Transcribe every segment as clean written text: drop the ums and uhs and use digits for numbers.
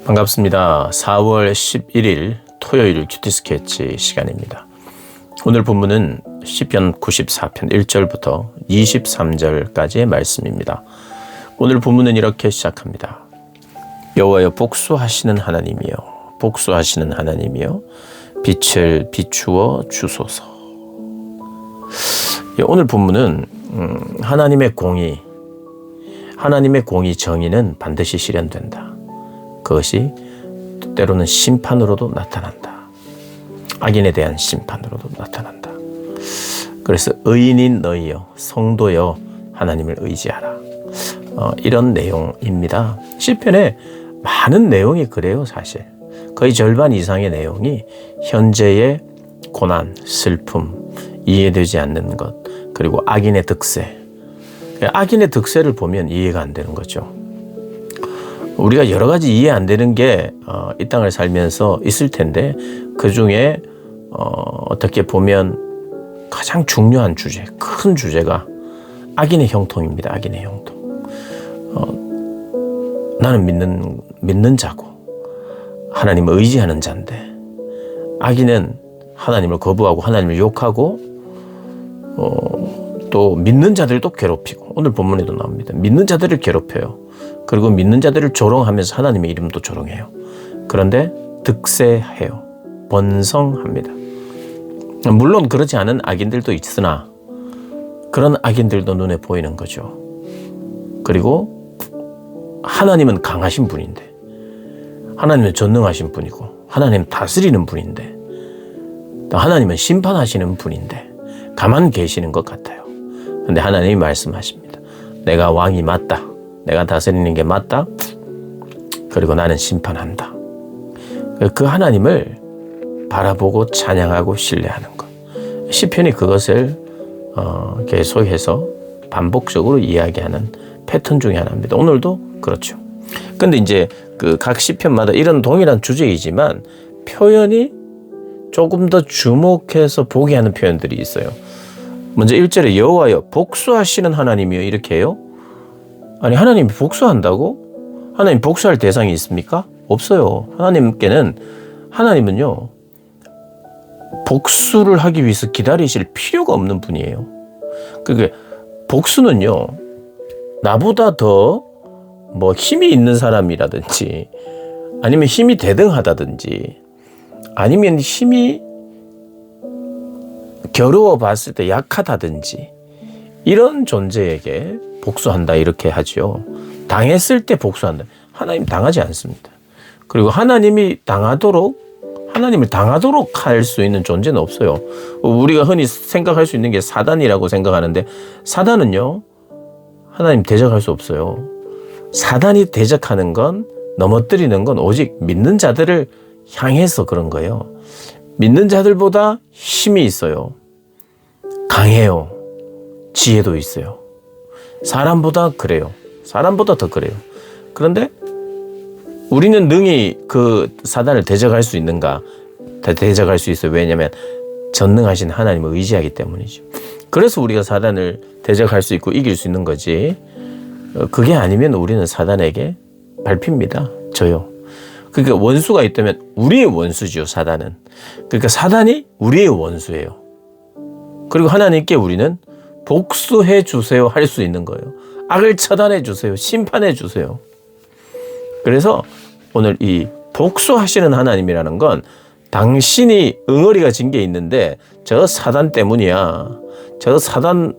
반갑습니다. 4월 11일 토요일 큐티 스케치 시간입니다. 오늘 본문은 시편 94편 1절부터 23절까지의 말씀입니다. 오늘 본문은 이렇게 시작합니다. 여호와여 복수하시는 하나님이여 복수하시는 하나님이여 빛을 비추어 주소서. 오늘 본문은 하나님의 공의 정의는 반드시 실현된다. 그것이 때로는 심판으로도 나타난다. 악인에 대한 심판으로도 나타난다. 그래서 의인인 너희여 성도여 하나님을 의지하라. 이런 내용입니다. 시편에 많은 내용이 그래요. 사실 거의 절반 이상의 내용이 현재의 고난, 슬픔, 이해되지 않는 것, 그리고 악인의 득세. 악인의 득세를 보면 이해가 안 되는 거죠. 우리가 여러 가지 이해 안 되는 게 이 땅을 살면서 있을 텐데 그 중에 어떻게 보면 가장 중요한 주제, 큰 주제가 악인의 형통입니다. 악인의 형통. 나는 믿는 자고 하나님을 의지하는 자인데 악인은 하나님을 거부하고 하나님을 욕하고 또 믿는 자들도 괴롭히고, 오늘 본문에도 나옵니다. 믿는 자들을 괴롭혀요. 그리고 믿는 자들을 조롱하면서 하나님의 이름도 조롱해요. 그런데 득세해요. 번성합니다. 물론 그렇지 않은 악인들도 있으나 그런 악인들도 눈에 보이는 거죠. 그리고 하나님은 강하신 분인데, 하나님은 전능하신 분이고, 하나님은 다스리는 분인데, 또 하나님은 심판하시는 분인데 가만 계시는 것 같아요. 그런데 하나님이 말씀하십니다. 내가 왕이 맞다. 내가 다스리는 게 맞다. 그리고 나는 심판한다. 그 하나님을 바라보고 찬양하고 신뢰하는 것. 시편이 그것을 계속해서 반복적으로 이야기하는 패턴 중에 하나입니다. 오늘도 그렇죠. 근데 이제 그 각 시편마다 이런 동일한 주제이지만 표현이 조금 더 주목해서 보게 하는 표현들이 있어요. 먼저 1절에 여호와여 복수하시는 하나님이여 이렇게 해요. 아니, 하나님이 복수한다고? 하나님 복수할 대상이 있습니까? 없어요. 하나님은요 복수를 하기 위해서 기다리실 필요가 없는 분이에요. 그게 복수는요 나보다 더 힘이 있는 사람이라든지, 아니면 힘이 대등하다든지, 아니면 힘이 겨루어 봤을 때 약하다든지, 이런 존재에게 복수한다 이렇게 하죠. 당했을 때 복수한다. 하나님 당하지 않습니다. 그리고 하나님을 당하도록 할 수 있는 존재는 없어요. 우리가 흔히 생각할 수 있는 게 사단이라고 생각하는데, 사단은요 하나님 대적할 수 없어요. 사단이 대적하는 건, 넘어뜨리는 건 오직 믿는 자들을 향해서 그런 거예요. 믿는 자들보다 힘이 있어요. 강해요. 지혜도 있어요. 사람보다 더 그래요. 그런데 우리는 능히 그 사단을 대적할 수 있는가? 대적할 수 있어요. 왜냐하면 전능하신 하나님을 의지하기 때문이죠. 그래서 우리가 사단을 대적할 수 있고 이길 수 있는 거지, 그게 아니면 우리는 사단에게 밟힙니다. 져요. 그러니까 원수가 있다면 우리의 원수지요, 사단은. 그러니까 사단이 우리의 원수예요. 그리고 하나님께 우리는 복수해 주세요 할 수 있는 거예요. 악을 처단해 주세요. 심판해 주세요. 그래서 오늘 이 복수하시는 하나님이라는 건 당신이 응어리가 진 게 있는데 저 사단 때문이야. 저 사단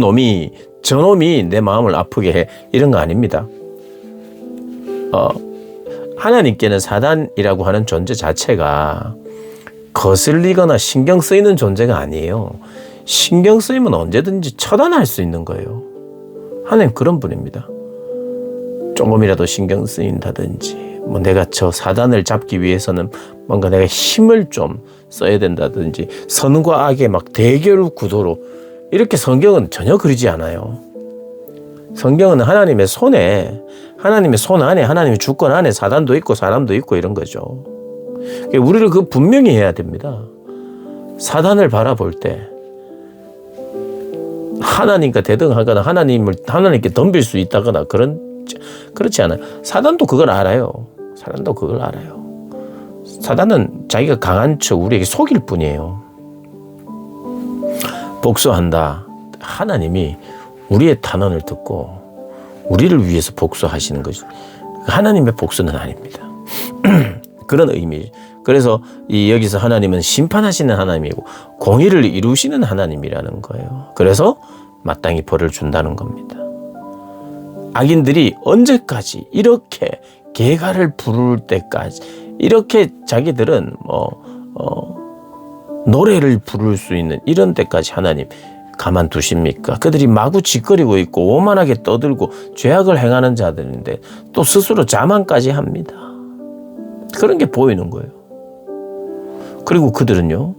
놈이, 저놈이 내 마음을 아프게 해. 이런 거 아닙니다. 하나님께는 사단이라고 하는 존재 자체가 거슬리거나 신경 쓰이는 존재가 아니에요. 신경 쓰이면 언제든지 처단할 수 있는 거예요. 하나님 그런 분입니다. 조금이라도 신경 쓰인다든지, 내가 저 사단을 잡기 위해서는 뭔가 내가 힘을 좀 써야 된다든지, 선과 악의 대결 구도로, 이렇게 성경은 전혀 그러지 않아요. 성경은 하나님의 손 안에, 하나님의 주권 안에 사단도 있고 사람도 있고 이런 거죠. 우리를 분명히 해야 됩니다. 사단을 바라볼 때 하나님과 대등하거나 하나님께 덤빌 수 있다거나 그렇지 않아요. 사단도 그걸 알아요. 사단도 그걸 알아요. 사단은 자기가 강한 척 우리에게 속일 뿐이에요. 복수한다. 하나님이 우리의 탄원을 듣고 우리를 위해서 복수하시는 거죠. 하나님의 복수는 아닙니다. 그런 의미. 그래서 여기서 하나님은 심판하시는 하나님이고 공의를 이루시는 하나님이라는 거예요. 그래서 마땅히 벌을 준다는 겁니다. 악인들이 언제까지 이렇게 개가를 부를 때까지 이렇게 자기들은 노래를 부를 수 있는 이런 때까지 하나님 가만두십니까? 그들이 마구 짓거리고 있고 오만하게 떠들고 죄악을 행하는 자들인데 또 스스로 자만까지 합니다. 그런 게 보이는 거예요. 그리고 그들은요,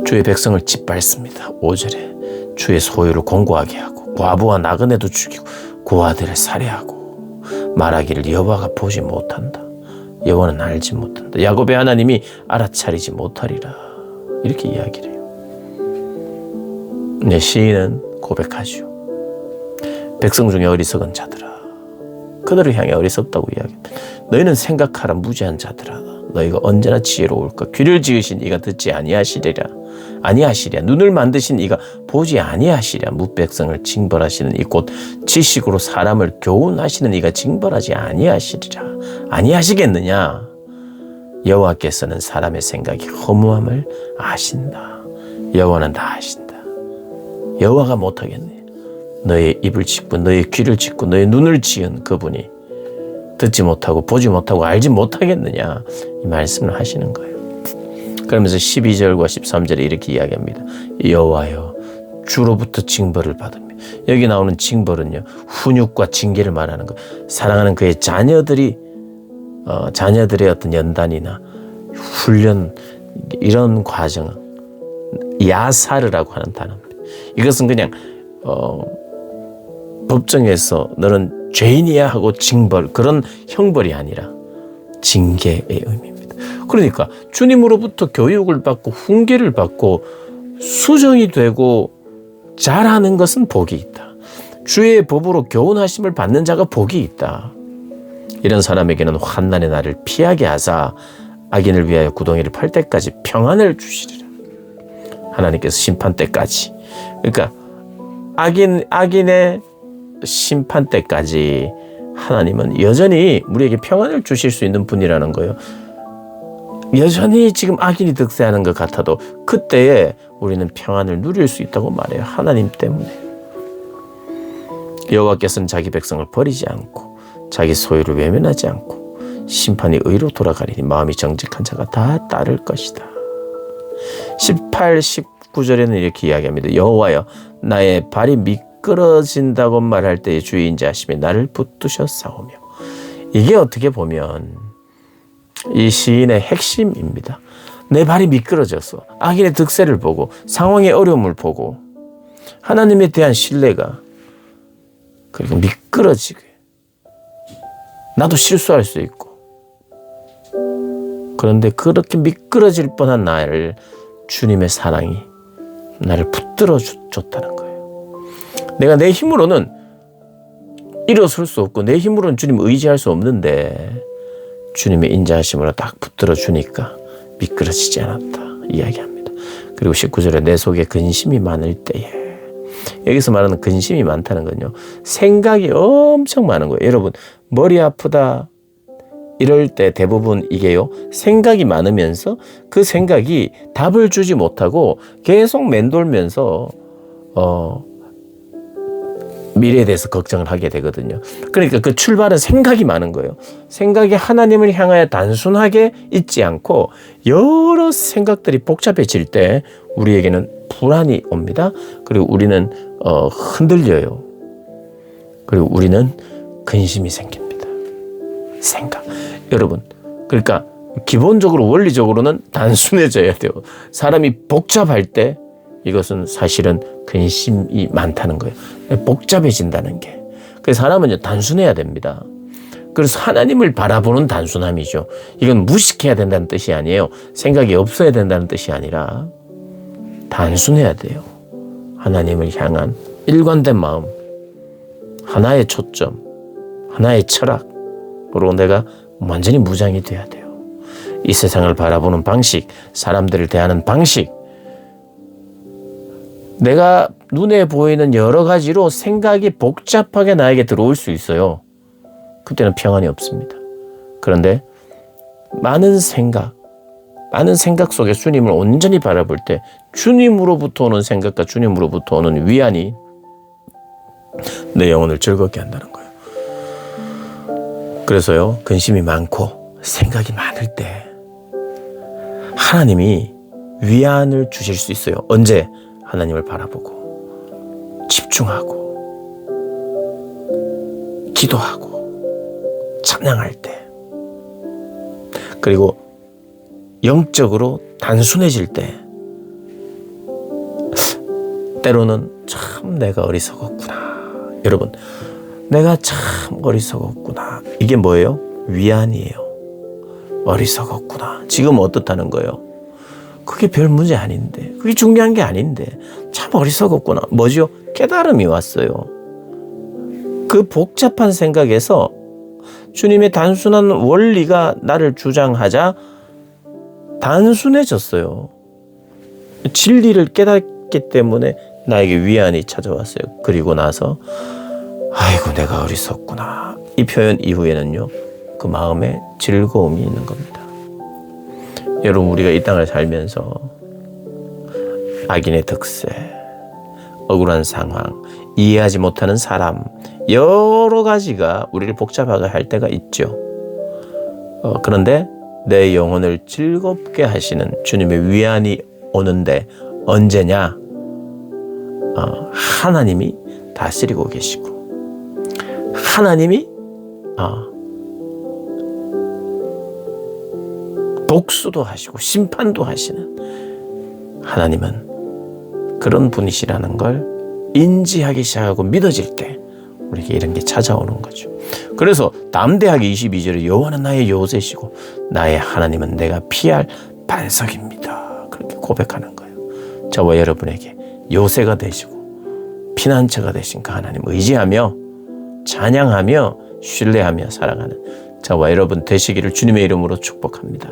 주의 백성을 짓밟습니다. 5절에 주의 소유를 공고하게 하고 과부와 나그네도 죽이고 고아들을 살해하고 말하기를 여호와가 보지 못한다. 여호와는 알지 못한다. 야곱의 하나님이 알아차리지 못하리라. 이렇게 이야기를 해요. 네, 시인은 고백하죠. 백성 중에 어리석은 자들아, 그들을 향해 어리석다고 이야기합니다. 너희는 생각하라 무지한 자들아, 너희가 언제나 지혜로울까? 귀를 지으신 이가 듣지 아니하시리라. 눈을 만드신 이가 보지 아니하시리라. 무백성을 징벌하시는 이 곧 지식으로 사람을 교훈하시는 이가 징벌하지 아니하시리라. 아니하시겠느냐? 여호와께서는 사람의 생각이 허무함을 아신다. 여호와는 다 아신다. 여호와가 못하겠네. 너의 입을 짓고 너의 귀를 짓고 너의 눈을 지은 그분이 듣지 못하고 보지 못하고 알지 못하겠느냐, 이 말씀을 하시는 거예요. 그러면서 12절과 13절에 이렇게 이야기합니다. 여호와여, 주로부터 징벌을 받으며. 여기 나오는 징벌은요, 훈육과 징계를 말하는 거예요. 사랑하는 그의 자녀들의 어떤 연단이나 훈련, 이런 과정은 야사르라고 하는 단어입니다. 이것은 그냥 법정에서 너는 죄인이야 하고 징벌, 그런 형벌이 아니라 징계의 의미입니다. 그러니까 주님으로부터 교육을 받고 훈계를 받고 수정이 되고 잘하는 것은 복이 있다. 주의 법으로 교훈하심을 받는 자가 복이 있다. 이런 사람에게는 환난의 날을 피하게 하사 악인을 위하여 구덩이를 팔 때까지 평안을 주시리라. 하나님께서 심판 때까지, 그러니까 악인의 심판 때까지 하나님은 여전히 우리에게 평안을 주실 수 있는 분이라는 거예요. 여전히 지금 악인이 득세하는 것 같아도 그때에 우리는 평안을 누릴 수 있다고 말해요. 하나님 때문에. 여호와께서는 자기 백성을 버리지 않고 자기 소유를 외면하지 않고 심판이 의로 돌아가리니 마음이 정직한 자가 다 따를 것이다. 18, 19절에는 이렇게 이야기합니다. 여호와여, 나의 발이 미끄러진다고 말할 때에 주의 인자하심이 나를 붙드셨사오며. 이게 어떻게 보면 이 시인의 핵심입니다. 내 발이 미끄러져서 악인의 득세를 보고 상황의 어려움을 보고 하나님에 대한 신뢰가 그리고 미끄러지게, 나도 실수할 수 있고, 그런데 그렇게 미끄러질 뻔한 나를 주님의 사랑이 나를 붙들어 줬다는 거예요. 내가 내 힘으로는 일어설 수 없고 내 힘으로는 주님 의지할 수 없는데 주님의 인자하심으로 딱 붙들어 주니까 미끄러지지 않았다 이야기합니다. 그리고 19절에 내 속에 근심이 많을 때에, 여기서 말하는 근심이 많다는 건요, 생각이 엄청 많은 거예요. 여러분, 머리 아프다 이럴 때 대부분 이게요, 생각이 많으면서 그 생각이 답을 주지 못하고 계속 맴돌면서 미래에 대해서 걱정을 하게 되거든요. 그러니까 그 출발은 생각이 많은 거예요. 생각이 하나님을 향하여 단순하게 있지 않고 여러 생각들이 복잡해질 때 우리에게는 불안이 옵니다. 그리고 우리는 흔들려요. 그리고 우리는 근심이 생깁니다. 생각. 여러분, 그러니까 기본적으로 원리적으로는 단순해져야 돼요. 사람이 복잡할 때 이것은 사실은 근심이 많다는 거예요. 복잡해진다는 게. 그래서 사람은 단순해야 됩니다. 그래서 하나님을 바라보는 단순함이죠. 이건 무식해야 된다는 뜻이 아니에요. 생각이 없어야 된다는 뜻이 아니라 단순해야 돼요. 하나님을 향한 일관된 마음, 하나의 초점, 하나의 철학, 내가 완전히 무장이 돼야 돼요. 이 세상을 바라보는 방식, 사람들을 대하는 방식, 내가 눈에 보이는 여러 가지로 생각이 복잡하게 나에게 들어올 수 있어요. 그때는 평안이 없습니다. 그런데 많은 생각 속에 주님을 온전히 바라볼 때 주님으로부터 오는 생각과 주님으로부터 오는 위안이 내 영혼을 즐겁게 한다는 거예요. 그래서요, 근심이 많고 생각이 많을 때 하나님이 위안을 주실 수 있어요. 언제? 하나님을 바라보고 집중하고 기도하고 찬양할 때, 그리고 영적으로 단순해질 때, 때로는 참 내가 어리석었구나. 여러분, 내가 참 어리석었구나. 이게 뭐예요? 위안이에요. 어리석었구나. 지금 어떻다는 거예요? 그게 별 문제 아닌데, 그게 중요한 게 아닌데 참 어리석었구나. 뭐죠? 깨달음이 왔어요. 그 복잡한 생각에서 주님의 단순한 원리가 나를 주장하자 단순해졌어요. 진리를 깨닫기 때문에 나에게 위안이 찾아왔어요. 그리고 나서 아이고 내가 어리석구나. 이 표현 이후에는요, 그 마음에 즐거움이 있는 겁니다. 여러분, 우리가 이 땅을 살면서 악인의 득세, 억울한 상황, 이해하지 못하는 사람, 여러 가지가 우리를 복잡하게 할 때가 있죠. 그런데 내 영혼을 즐겁게 하시는 주님의 위안이 오는데 언제냐? 하나님이 다스리고 계시고 하나님이 복수도 하시고 심판도 하시는 하나님은 그런 분이시라는 걸 인지하기 시작하고 믿어질 때 우리에게 이런 게 찾아오는 거죠. 그래서 담대하게 22절에 여호와는 나의 요새시고 나의 하나님은 내가 피할 반석입니다. 그렇게 고백하는 거예요. 저와 여러분에게 요새가 되시고 피난처가 되신 그 하나님 의지하며 찬양하며 신뢰하며 살아가는 저와 여러분 되시기를 주님의 이름으로 축복합니다.